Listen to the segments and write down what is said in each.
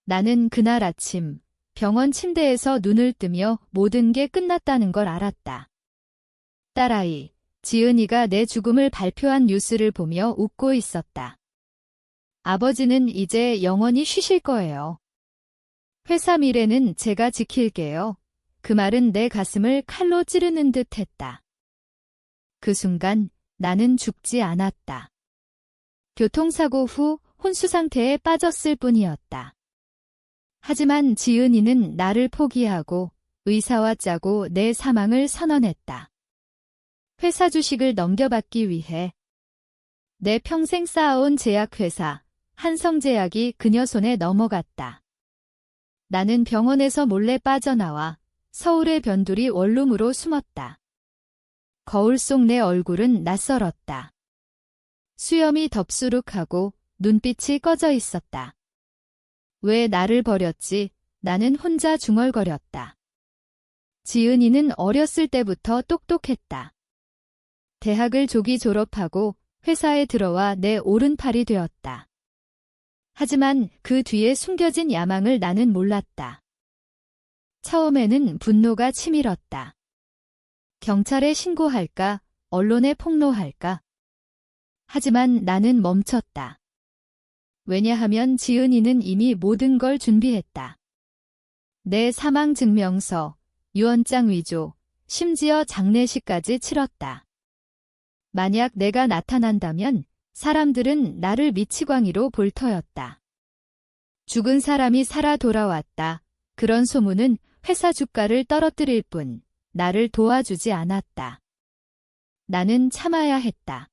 나는 그날 아침 병원 침대에서 눈을 뜨며 모든 게 끝났다는 걸 알았다. 딸아이, 지은이가 내 죽음을 발표한 뉴스를 보며 웃고 있었다. 아버지는 이제 영원히 쉬실 거예요. 회사 미래는 제가 지킬게요. 그 말은 내 가슴을 칼로 찌르는 듯 했다. 그 순간 나는 죽지 않았다. 교통사고 후 혼수 상태에 빠졌을 뿐이었다. 하지만 지은이는 나를 포기하고 의사와 짜고 내 사망을 선언했다. 회사 주식을 넘겨받기 위해 내 평생 쌓아온 제약회사 한성제약이 그녀 손에 넘어갔다. 나는 병원에서 몰래 빠져나와 서울의 변두리 원룸으로 숨었다. 거울 속 내 얼굴은 낯설었다. 수염이 덥수룩하고 눈빛이 꺼져 있었다. 왜 나를 버렸지? 나는 혼자 중얼거렸다. 지은이는 어렸을 때부터 똑똑했다. 대학을 조기 졸업하고 회사에 들어와 내 오른팔이 되었다. 하지만 그 뒤에 숨겨진 야망을 나는 몰랐다. 처음에는 분노가 치밀었다. 경찰에 신고할까? 언론에 폭로할까? 하지만 나는 멈췄다. 왜냐하면 지은이는 이미 모든 걸 준비했다. 내 사망 증명서, 유언장 위조, 심지어 장례식까지 치렀다. 만약 내가 나타난다면 사람들은 나를 미치광이로 볼 터였다. 죽은 사람이 살아 돌아왔다. 그런 소문은 회사 주가를 떨어뜨릴 뿐 나를 도와주지 않았다. 나는 참아야 했다.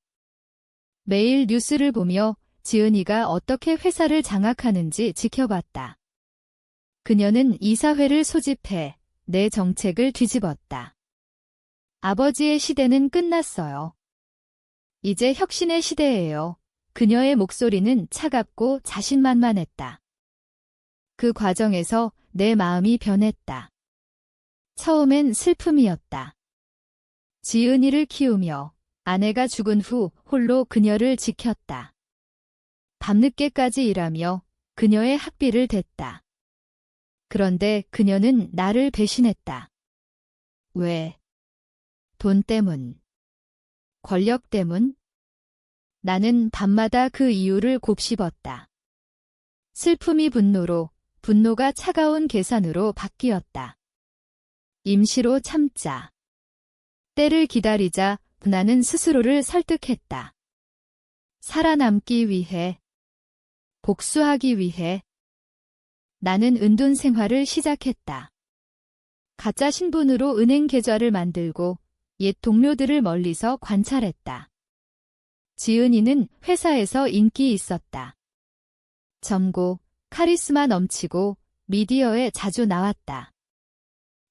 매일 뉴스를 보며 지은이가 어떻게 회사를 장악하는지 지켜봤다. 그녀는 이사회를 소집해 내 정책을 뒤집었다. 아버지의 시대는 끝났어요. 이제 혁신의 시대예요. 그녀의 목소리는 차갑고 자신만만했다. 그 과정에서 내 마음이 변했다. 처음엔 슬픔이었다. 지은이를 키우며 아내가 죽은 후 홀로 그녀를 지켰다. 밤늦게까지 일하며 그녀의 학비를 댔다. 그런데 그녀는 나를 배신했다. 왜? 돈 때문. 권력 때문? 나는 밤마다 그 이유를 곱씹었다. 슬픔이 분노로, 분노가 차가운 계산으로 바뀌었다. 임시로 참자. 때를 기다리자 나는 스스로를 설득했다. 살아남기 위해, 복수하기 위해 나는 은둔 생활을 시작했다. 가짜 신분으로 은행 계좌를 만들고 옛 동료들을 멀리서 관찰했다. 지은이는 회사에서 인기 있었다. 젊고 카리스마 넘치고 미디어에 자주 나왔다.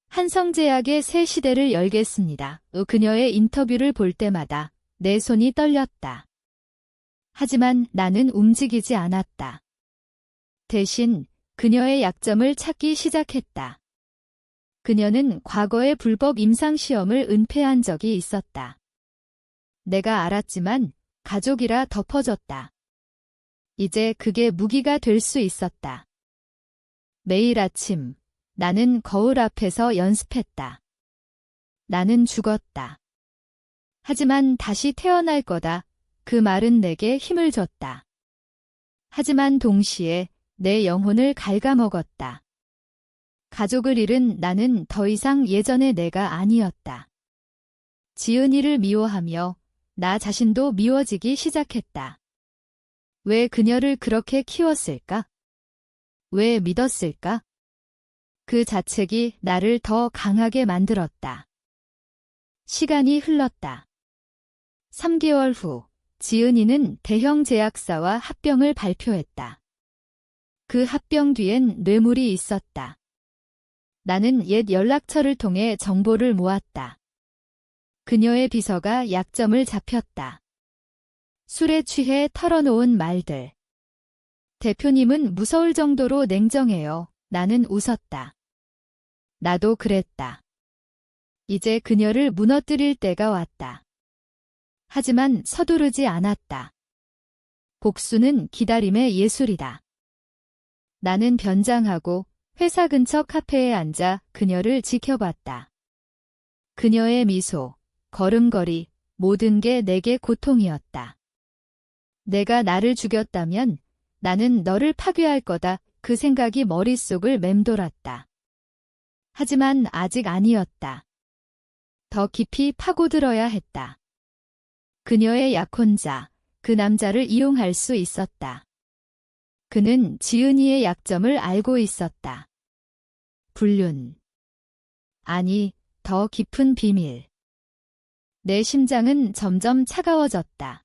한성제약의 새 시대를 열겠습니다. 그녀의 인터뷰를 볼 때마다 내 손이 떨렸다. 하지만 나는 움직이지 않았다. 대신 그녀의 약점을 찾기 시작했다. 그녀는 과거의 불법 임상시험을 은폐한 적이 있었다. 내가 알았지만 가족이라 덮어줬다. 이제 그게 무기가 될 수 있었다. 매일 아침 나는 거울 앞에서 연습했다. 나는 죽었다. 하지만 다시 태어날 거다. 그 말은 내게 힘을 줬다. 하지만 동시에 내 영혼을 갉아먹었다. 가족을 잃은 나는 더 이상 예전의 내가 아니었다. 지은이를 미워하며 나 자신도 미워지기 시작했다. 왜 그녀를 그렇게 키웠을까? 왜 믿었을까? 그 자책이 나를 더 강하게 만들었다. 시간이 흘렀다. 3개월 후 지은이는 대형 제약사와 합병을 발표했다. 그 합병 뒤엔 뇌물이 있었다. 나는 옛 연락처를 통해 정보를 모았다. 그녀의 비서가 약점을 잡혔다. 술에 취해 털어놓은 말들. 대표님은 무서울 정도로 냉정해요. 나는 웃었다. 나도 그랬다. 이제 그녀를 무너뜨릴 때가 왔다. 하지만 서두르지 않았다. 복수는 기다림의 예술이다. 나는 변장하고 회사 근처 카페에 앉아 그녀를 지켜봤다. 그녀의 미소, 걸음걸이, 모든 게 내게 고통이었다. 내가 나를 죽였다면 나는 너를 파괴할 거다. 그 생각이 머릿속을 맴돌았다. 하지만 아직 아니었다. 더 깊이 파고들어야 했다. 그녀의 약혼자, 그 남자를 이용할 수 있었다. 그는 지은이의 약점을 알고 있었다. 불륜. 아니, 더 깊은 비밀. 내 심장은 점점 차가워졌다.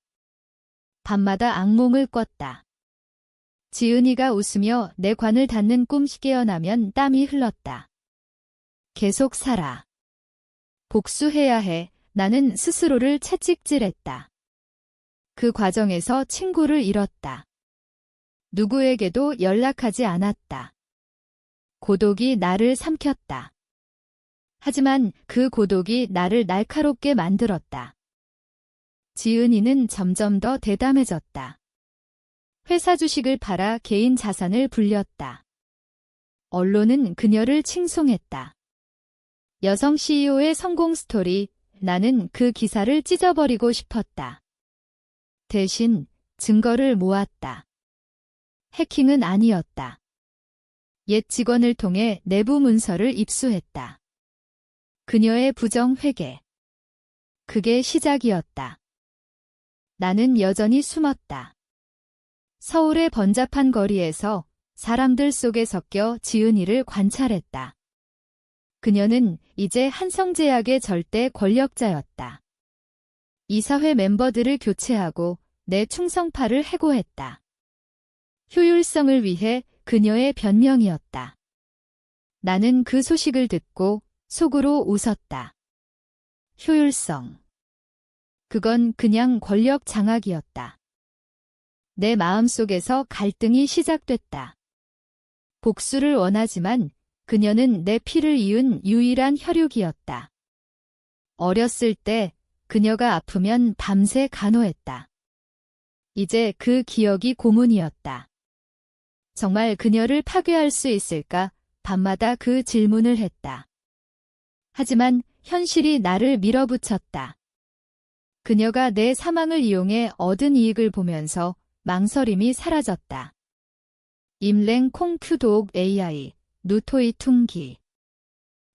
밤마다 악몽을 꿨다. 지은이가 웃으며 내 관을 닫는 꿈 깨어나면 땀이 흘렀다. 계속 살아. 복수해야 해. 나는 스스로를 채찍질했다. 그 과정에서 친구를 잃었다. 누구에게도 연락하지 않았다. 고독이 나를 삼켰다. 하지만 그 고독이 나를 날카롭게 만들었다. 지은이는 점점 더 대담해졌다. 회사 주식을 팔아 개인 자산을 불렸다. 언론은 그녀를 칭송했다. 여성 CEO의 성공 스토리, 나는 그 기사를 찢어버리고 싶었다. 대신 증거를 모았다. 해킹은 아니었다. 옛 직원을 통해 내부 문서를 입수했다. 그녀의 부정 회계. 그게 시작이었다. 나는 여전히 숨었다. 서울의 번잡한 거리에서 사람들 속에 섞여 지은이를 관찰했다. 그녀는 이제 한성제약의 절대 권력자였다. 이사회 멤버들을 교체하고 내 충성파를 해고했다. 효율성을 위해 그녀의 변명이었다. 나는 그 소식을 듣고 속으로 웃었다. 효율성. 그건 그냥 권력 장악이었다. 내 마음속에서 갈등이 시작됐다. 복수를 원하지만 그녀는 내 피를 이은 유일한 혈육이었다. 어렸을 때 그녀가 아프면 밤새 간호했다. 이제 그 기억이 고문이었다. 정말 그녀를 파괴할 수 있을까? 밤마다 그 질문을 했다. 하지만 현실이 나를 밀어붙였다. 그녀가 내 사망을 이용해 얻은 이익을 보면서 망설임이 사라졌다. 임랭 콩큐독 AI, 누토이 퉁기.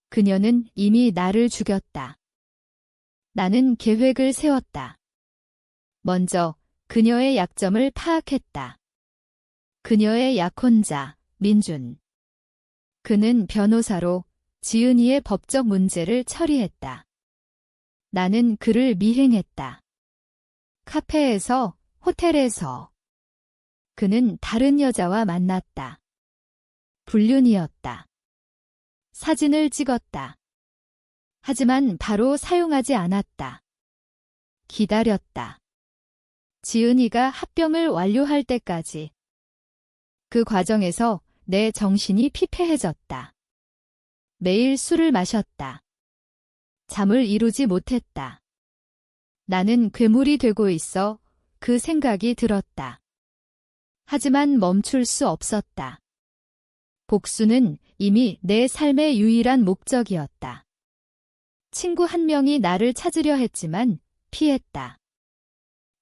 그녀는 이미 나를 죽였다. 나는 계획을 세웠다. 먼저 그녀의 약점을 파악했다. 그녀의 약혼자, 민준. 그는 변호사로 지은이의 법적 문제를 처리했다. 나는 그를 미행했다. 카페에서, 호텔에서. 그는 다른 여자와 만났다. 불륜이었다. 사진을 찍었다. 하지만 바로 사용하지 않았다. 기다렸다. 지은이가 합병을 완료할 때까지. 그 과정에서 내 정신이 피폐해졌다. 매일 술을 마셨다. 잠을 이루지 못했다. 나는 괴물이 되고 있어. 그 생각이 들었다. 하지만 멈출 수 없었다. 복수는 이미 내 삶의 유일한 목적이었다. 친구 한 명이 나를 찾으려 했지만 피했다.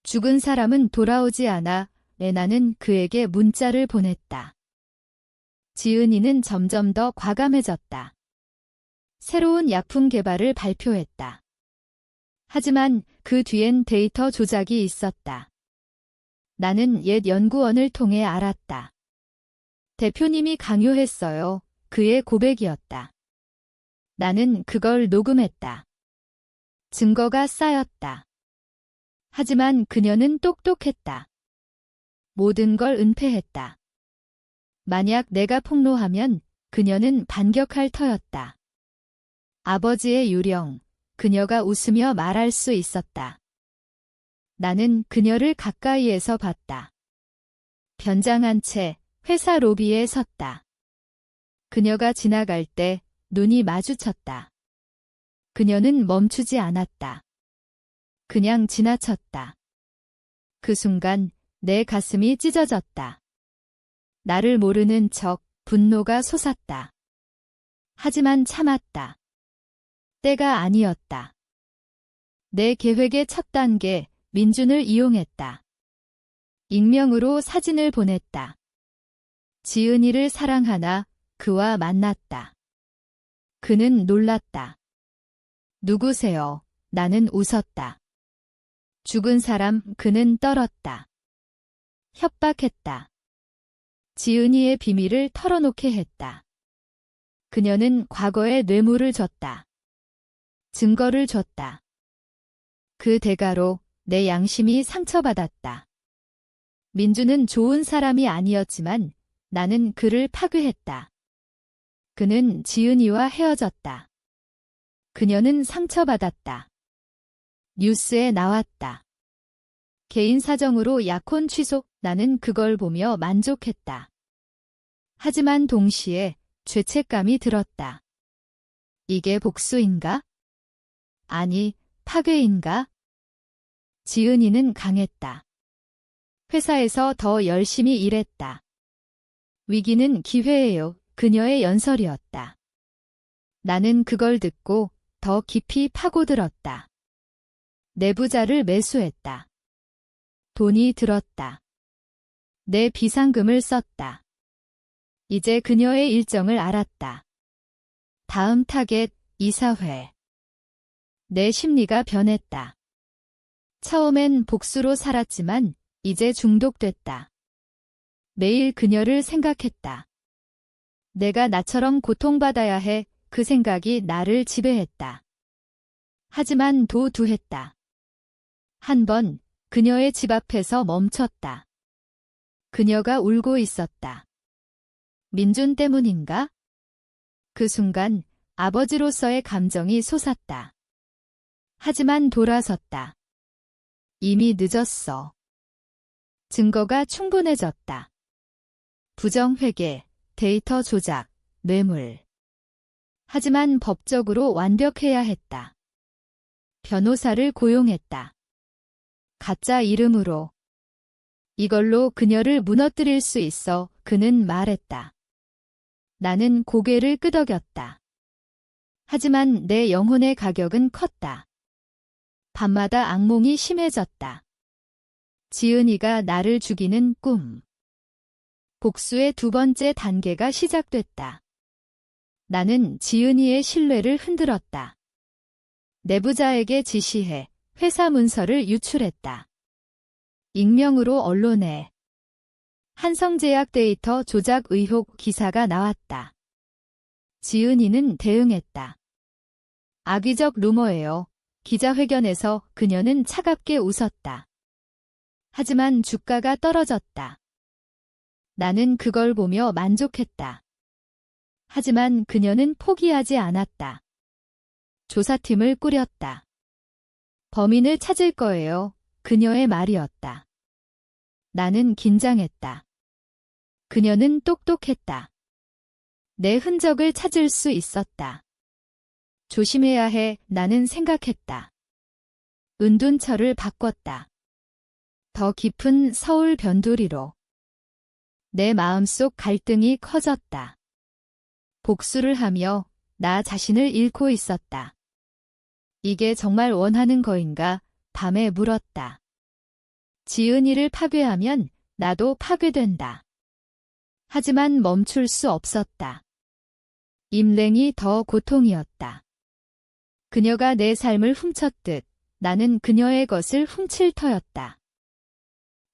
죽은 사람은 돌아오지 않아. 나는 그에게 문자를 보냈다. 지은이는 점점 더 과감해졌다. 새로운 약품 개발을 발표했다. 하지만 그 뒤엔 데이터 조작이 있었다. 나는 옛 연구원을 통해 알았다. 대표님이 강요했어요. 그의 고백이었다. 나는 그걸 녹음했다. 증거가 쌓였다. 하지만 그녀는 똑똑했다. 모든 걸 은폐했다. 만약 내가 폭로하면 그녀는 반격할 터였다. 아버지의 유령, 그녀가 웃으며 말할 수 있었다. 나는 그녀를 가까이에서 봤다. 변장한 채 회사 로비에 섰다. 그녀가 지나갈 때 눈이 마주쳤다. 그녀는 멈추지 않았다. 그냥 지나쳤다. 그 순간 내 가슴이 찢어졌다. 나를 모르는 척 분노가 솟았다. 하지만 참았다. 때가 아니었다. 내 계획의 첫 단계, 민준을 이용했다. 익명으로 사진을 보냈다. 지은이를 사랑하나 그와 만났다. 그는 놀랐다. 누구세요? 나는 웃었다. 죽은 사람 그는 떨었다. 협박했다. 지은이의 비밀을 털어놓게 했다. 그녀는 과거의 뇌물을 줬다. 증거를 줬다. 그 대가로 내 양심이 상처받았다. 민주는 좋은 사람이 아니었지만 나는 그를 파괴했다. 그는 지은이와 헤어졌다. 그녀는 상처받았다. 뉴스에 나왔다. 개인 사정으로 약혼 취소, 나는 그걸 보며 만족했다. 하지만 동시에 죄책감이 들었다. 이게 복수인가? 아니, 파괴인가? 지은이는 강했다. 회사에서 더 열심히 일했다. 위기는 기회예요. 그녀의 연설이었다. 나는 그걸 듣고 더 깊이 파고들었다. 내부자를 매수했다. 돈이 들었다. 내 비상금을 썼다. 이제 그녀의 일정을 알았다. 다음 타겟, 이사회. 내 심리가 변했다. 처음엔 복수로 살았지만 이제 중독됐다. 매일 그녀를 생각했다. 내가 나처럼 고통받아야 해. 그 생각이 나를 지배했다. 하지만 도두했다. 한 번 그녀의 집 앞에서 멈췄다. 그녀가 울고 있었다. 민준 때문인가? 그 순간 아버지로서의 감정이 솟았다. 하지만 돌아섰다. 이미 늦었어. 증거가 충분해졌다. 부정회계, 데이터 조작, 뇌물. 하지만 법적으로 완벽해야 했다. 변호사를 고용했다. 가짜 이름으로. 이걸로 그녀를 무너뜨릴 수 있어. 그는 말했다. 나는 고개를 끄덕였다. 하지만 내 영혼의 가격은 컸다. 밤마다 악몽이 심해졌다. 지은이가 나를 죽이는 꿈. 복수의 두 번째 단계가 시작됐다. 나는 지은이의 신뢰를 흔들었다. 내부자에게 지시해 회사 문서를 유출했다. 익명으로 언론에. 한성제약 데이터 조작 의혹 기사가 나왔다. 지은이는 대응했다. 악의적 루머예요. 기자회견에서 그녀는 차갑게 웃었다. 하지만 주가가 떨어졌다. 나는 그걸 보며 만족했다. 하지만 그녀는 포기하지 않았다. 조사팀을 꾸렸다. 범인을 찾을 거예요. 그녀의 말이었다. 나는 긴장했다. 그녀는 똑똑했다. 내 흔적을 찾을 수 있었다. 조심해야 해. 나는 생각했다. 은둔처를 바꿨다. 더 깊은 서울 변두리로. 내 마음속 갈등이 커졌다. 복수를 하며 나 자신을 잃고 있었다. 이게 정말 원하는 거인가? 밤에 물었다. 지은이를 파괴하면 나도 파괴된다. 하지만 멈출 수 없었다. 임랭이 더 고통이었다. 그녀가 내 삶을 훔쳤듯 나는 그녀의 것을 훔칠 터였다.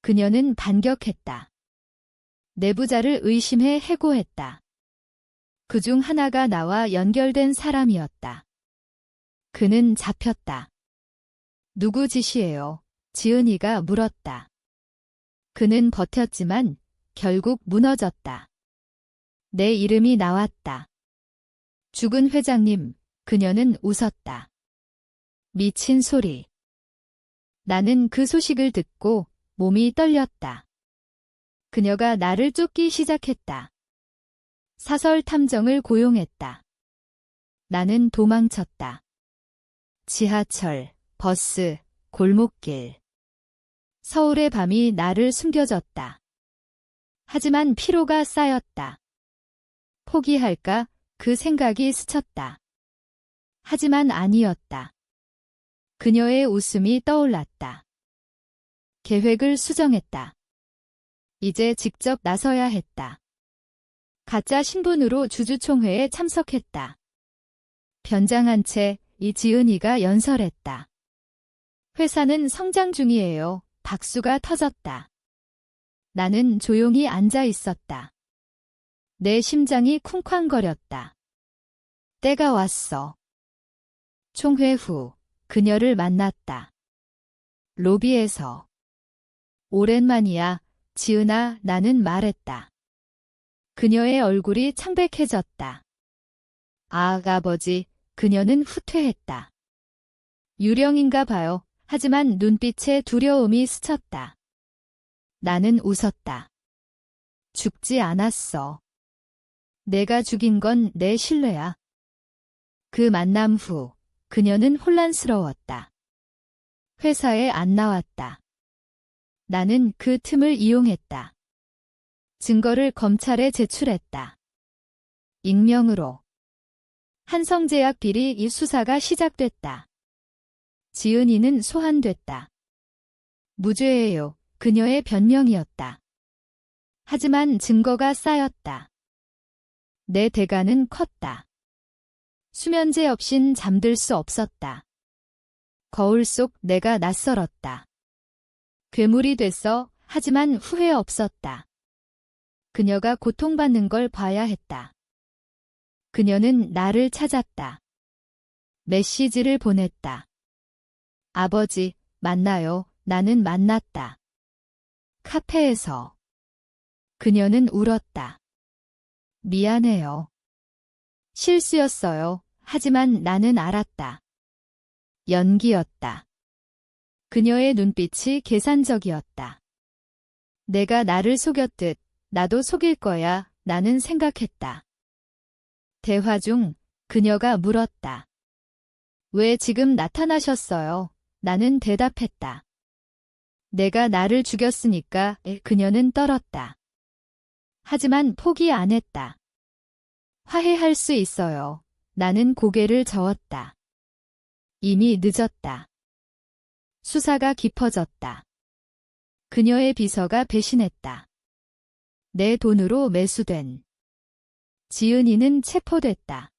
그녀는 반격했다. 내부자를 의심해 해고했다. 그중 하나가 나와 연결된 사람이었다. 그는 잡혔다. 누구 짓이에요? 지은이가 물었다. 그는 버텼지만 결국 무너졌다. 내 이름이 나왔다. 죽은 회장님, 그녀는 웃었다. 미친 소리. 나는 그 소식을 듣고 몸이 떨렸다. 그녀가 나를 쫓기 시작했다. 사설 탐정을 고용했다. 나는 도망쳤다. 지하철, 버스, 골목길. 서울의 밤이 나를 숨겨줬다. 하지만 피로가 쌓였다. 포기할까? 그 생각이 스쳤다. 하지만 아니었다. 그녀의 웃음이 떠올랐다. 계획을 수정했다. 이제 직접 나서야 했다. 가짜 신분으로 주주총회에 참석했다. 변장한 채 이지은이가 연설했다. 회사는 성장 중이에요. 박수가 터졌다. 나는 조용히 앉아 있었다. 내 심장이 쿵쾅거렸다. 때가 왔어. 총회 후 그녀를 만났다. 로비에서. 오랜만이야, 지은아, 나는 말했다. 그녀의 얼굴이 창백해졌다. 아, 아버지, 그녀는 후퇴했다. 유령인가 봐요. 하지만 눈빛에 두려움이 스쳤다. 나는 웃었다. 죽지 않았어. 내가 죽인 건 내 신뢰야. 그 만남 후 그녀는 혼란스러웠다. 회사에 안 나왔다. 나는 그 틈을 이용했다. 증거를 검찰에 제출했다. 익명으로. 한성제약 비리 이 수사가 시작됐다. 지은이는 소환됐다. 무죄예요. 그녀의 변명이었다. 하지만 증거가 쌓였다. 내 대가는 컸다. 수면제 없인 잠들 수 없었다. 거울 속 내가 낯설었다. 괴물이 됐어. 하지만 후회 없었다. 그녀가 고통받는 걸 봐야 했다. 그녀는 나를 찾았다. 메시지를 보냈다. 아버지, 만나요. 나는 만났다. 카페에서. 그녀는 울었다. 미안해요. 실수였어요. 하지만 나는 알았다. 연기였다. 그녀의 눈빛이 계산적이었다. 내가 나를 속였듯 나도 속일 거야. 나는 생각했다. 대화 중 그녀가 물었다. 왜 지금 나타나셨어요? 나는 대답했다. 내가 나를 죽였으니까. 그녀는 떨었다. 하지만 포기 안 했다. 화해할 수 있어요. 나는 고개를 저었다. 이미 늦었다. 수사가 깊어졌다. 그녀의 비서가 배신했다. 내 돈으로 매수된. 지은이는 체포됐다.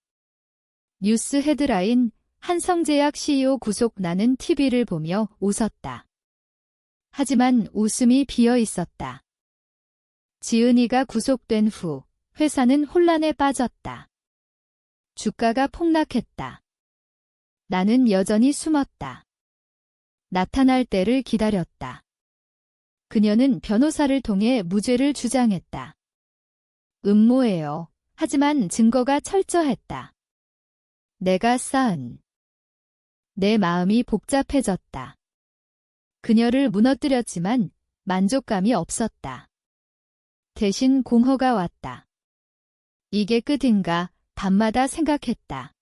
뉴스 헤드라인, 한성제약 CEO 구속. 나는 TV를 보며 웃었다. 하지만 웃음이 비어 있었다. 지은이가 구속된 후 회사는 혼란에 빠졌다. 주가가 폭락했다. 나는 여전히 숨었다. 나타날 때를 기다렸다. 그녀는 변호사를 통해 무죄를 주장했다. 음모예요. 하지만 증거가 철저했다. 내가 쌓은. 내 마음이 복잡해졌다. 그녀를 무너뜨렸지만 만족감이 없었다. 대신 공허가 왔다. 이게 끝인가? 밤마다 생각했다.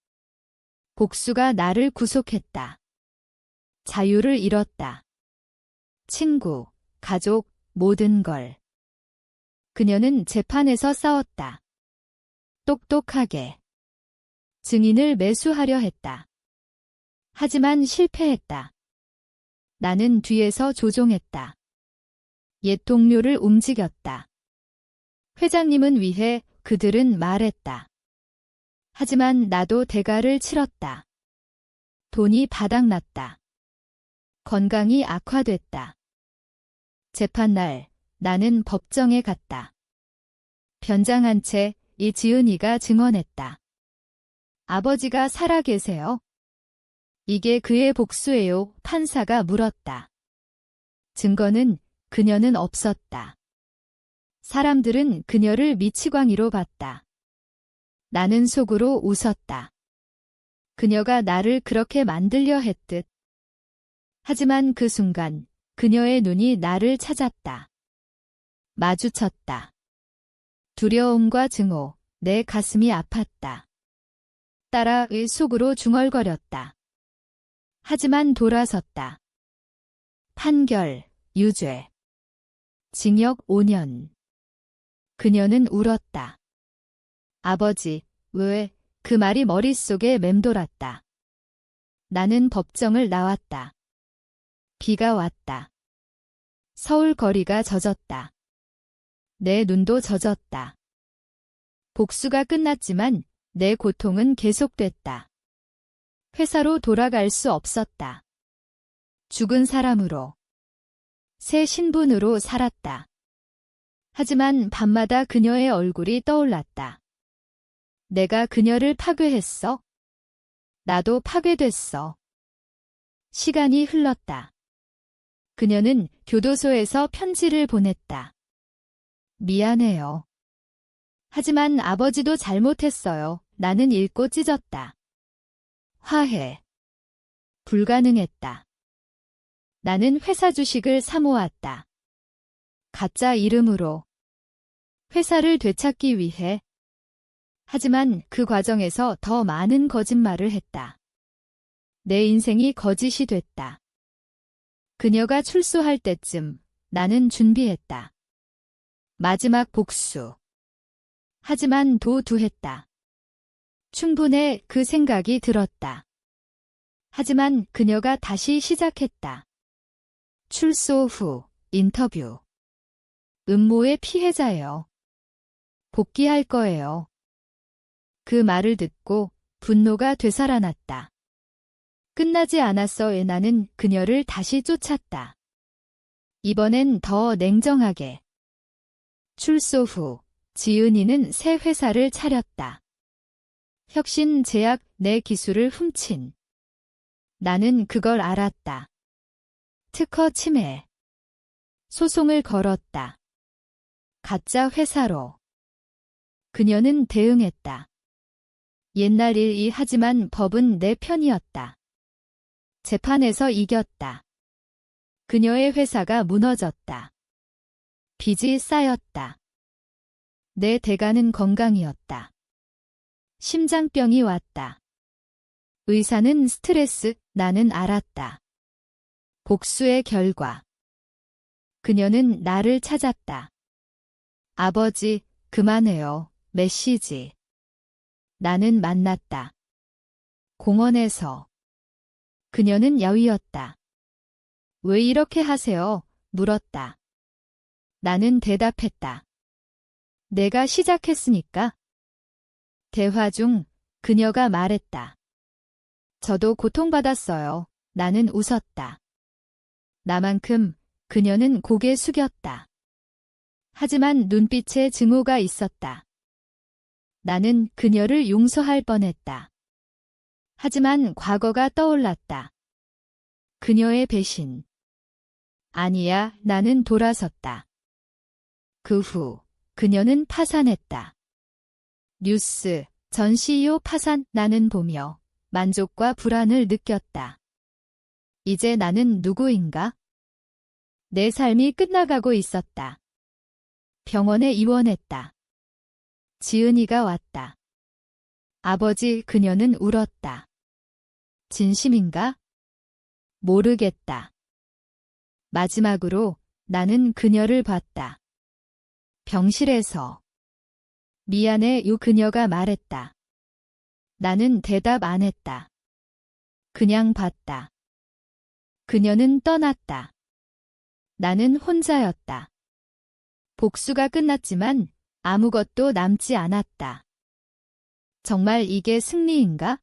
복수가 나를 구속했다. 자유를 잃었다. 친구, 가족, 모든 걸. 그녀는 재판에서 싸웠다. 똑똑하게. 증인을 매수하려 했다. 하지만 실패했다. 나는 뒤에서 조종했다. 옛 동료를 움직였다. 회장님은 위해 그들은 말했다. 하지만 나도 대가를 치렀다. 돈이 바닥났다. 건강이 악화됐다. 재판날 나는 법정에 갔다. 변장한 채 이지은이가 증언했다. 아버지가 살아계세요. 이게 그의 복수예요. 판사가 물었다. 증거는 그녀는 없었다. 사람들은 그녀를 미치광이로 봤다. 나는 속으로 웃었다. 그녀가 나를 그렇게 만들려 했듯. 하지만 그 순간 그녀의 눈이 나를 찾았다. 마주쳤다. 두려움과 증오, 내 가슴이 아팠다. 딸아의 속으로 중얼거렸다. 하지만 돌아섰다. 판결, 유죄. 징역 5년. 그녀는 울었다. 아버지, 왜? 그 말이 머릿속에 맴돌았다. 나는 법정을 나왔다. 비가 왔다. 서울 거리가 젖었다. 내 눈도 젖었다. 복수가 끝났지만 내 고통은 계속됐다. 회사로 돌아갈 수 없었다. 죽은 사람으로, 새 신분으로 살았다. 하지만 밤마다 그녀의 얼굴이 떠올랐다. 내가 그녀를 파괴했어. 나도 파괴됐어. 시간이 흘렀다. 그녀는 교도소에서 편지를 보냈다. 미안해요. 하지만 아버지도 잘못했어요. 나는 읽고 찢었다. 화해. 불가능했다. 나는 회사 주식을 사모았다. 가짜 이름으로. 회사를 되찾기 위해. 하지만 그 과정에서 더 많은 거짓말을 했다. 내 인생이 거짓이 됐다. 그녀가 출소할 때쯤 나는 준비했다. 마지막 복수. 하지만 도두했다. 충분해 그 생각이 들었다. 하지만 그녀가 다시 시작했다. 출소 후 인터뷰. 음모의 피해자예요. 복귀할 거예요. 그 말을 듣고 분노가 되살아났다. 끝나지 않았어. 나는 그녀를 다시 쫓았다. 이번엔 더 냉정하게. 출소 후 지은이는 새 회사를 차렸다. 혁신제약 내 기술을 훔친. 나는 그걸 알았다. 특허 침해. 소송을 걸었다. 가짜 회사로. 그녀는 대응했다. 옛날 일이 하지만 법은 내 편이었다. 재판에서 이겼다. 그녀의 회사가 무너졌다. 빚이 쌓였다. 내 대가는 건강이었다. 심장병이 왔다. 의사는 스트레스, 나는 알았다. 복수의 결과. 그녀는 나를 찾았다. 아버지, 그만해요. 메시지. 나는 만났다. 공원에서. 그녀는 야위었다. 왜 이렇게 하세요? 물었다. 나는 대답했다. 내가 시작했으니까. 대화 중 그녀가 말했다. 저도 고통받았어요. 나는 웃었다. 나만큼 그녀는 고개 숙였다. 하지만 눈빛에 증오가 있었다. 나는 그녀를 용서할 뻔했다. 하지만 과거가 떠올랐다. 그녀의 배신. 아니야, 나는 돌아섰다. 그 후 그녀는 파산했다. 뉴스, 전 CEO 파산. 나는 보며 만족과 불안을 느꼈다. 이제 나는 누구인가? 내 삶이 끝나가고 있었다. 병원에 입원했다. 지은이가 왔다. 아버지, 그녀는 울었다. 진심인가? 모르겠다. 마지막으로 나는 그녀를 봤다. 병실에서. 미안해 요 그녀가 말했다. 나는 대답 안 했다. 그냥 봤다. 그녀는 떠났다. 나는 혼자였다. 복수가 끝났지만 아무것도 남지 않았다. 정말 이게 승리인가?